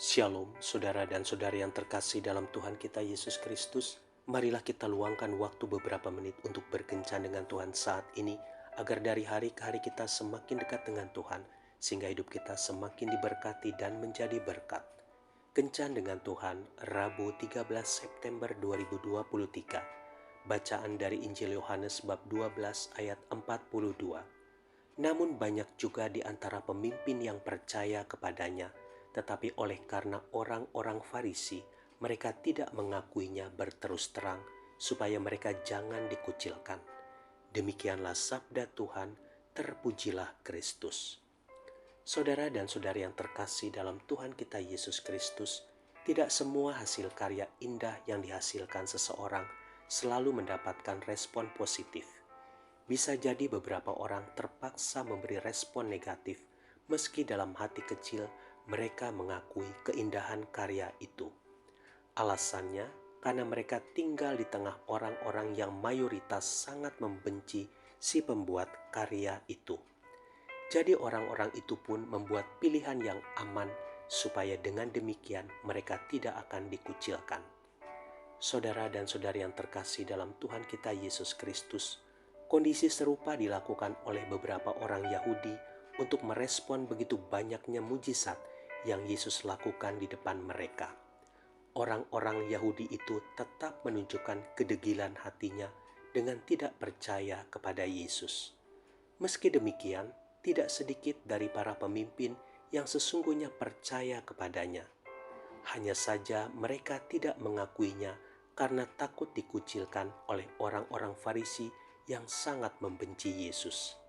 Shalom, saudara dan saudari yang terkasih dalam Tuhan kita Yesus Kristus. Marilah kita luangkan waktu beberapa menit untuk berkencan dengan Tuhan saat ini, agar dari hari ke hari kita semakin dekat dengan Tuhan, sehingga hidup kita semakin diberkati dan menjadi berkat. Kencan dengan Tuhan, Rabu 13 September 2023. Bacaan dari Injil Yohanes bab 12 ayat 42. Namun banyak juga di antara pemimpin yang percaya kepadanya, tetapi oleh karena orang-orang Farisi, mereka tidak mengakuinya berterus terang, supaya mereka jangan dikucilkan. Demikianlah sabda Tuhan, terpujilah Kristus. Saudara dan saudari yang terkasih dalam Tuhan kita Yesus Kristus, tidak semua hasil karya indah yang dihasilkan seseorang selalu mendapatkan respon positif. Bisa jadi beberapa orang terpaksa memberi respon negatif, meski dalam hati kecil mereka mengakui keindahan karya itu. Alasannya, karena mereka tinggal di tengah orang-orang yang mayoritas sangat membenci si pembuat karya itu. Jadi orang-orang itu pun membuat pilihan yang aman, supaya dengan demikian mereka tidak akan dikucilkan. Saudara dan saudari yang terkasih dalam Tuhan kita Yesus Kristus, kondisi serupa dilakukan oleh beberapa orang Yahudi untuk merespon begitu banyaknya mujizat yang Yesus lakukan di depan mereka. Orang-orang Yahudi itu tetap menunjukkan kedegilan hatinya dengan tidak percaya kepada Yesus. Meski demikian, tidak sedikit dari para pemimpin yang sesungguhnya percaya kepadanya. Hanya saja mereka tidak mengakuinya karena takut dikucilkan oleh orang-orang Farisi yang sangat membenci Yesus.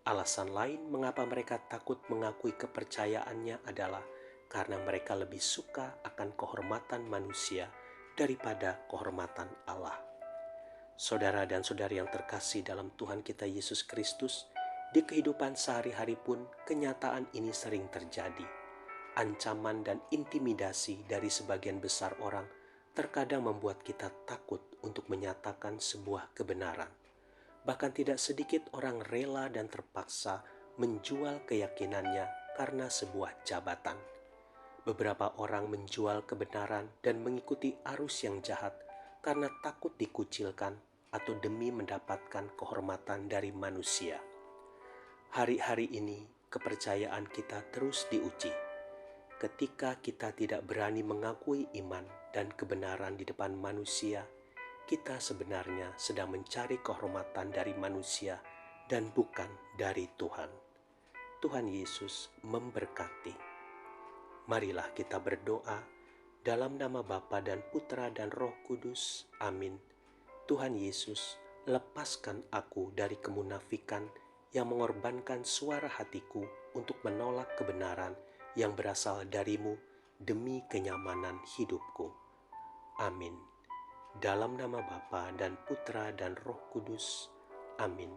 Alasan lain mengapa mereka takut mengakui kepercayaannya adalah karena mereka lebih suka akan kehormatan manusia daripada kehormatan Allah. Saudara dan saudari yang terkasih dalam Tuhan kita Yesus Kristus, di kehidupan sehari-hari pun kenyataan ini sering terjadi. Ancaman dan intimidasi dari sebagian besar orang terkadang membuat kita takut untuk menyatakan sebuah kebenaran. Bahkan tidak sedikit orang rela dan terpaksa menjual keyakinannya karena sebuah jabatan. Beberapa orang menjual kebenaran dan mengikuti arus yang jahat karena takut dikucilkan atau demi mendapatkan kehormatan dari manusia. Hari-hari ini kepercayaan kita terus diuji. Ketika kita tidak berani mengakui iman dan kebenaran di depan manusia, kita sebenarnya sedang mencari kehormatan dari manusia dan bukan dari Tuhan. Tuhan Yesus memberkati. Marilah kita berdoa dalam nama Bapa dan Putra dan Roh Kudus. Amin. Tuhan Yesus, lepaskan aku dari kemunafikan yang mengorbankan suara hatiku untuk menolak kebenaran yang berasal darimu demi kenyamanan hidupku. Amin. Dalam nama Bapa dan Putra dan Roh Kudus. Amin.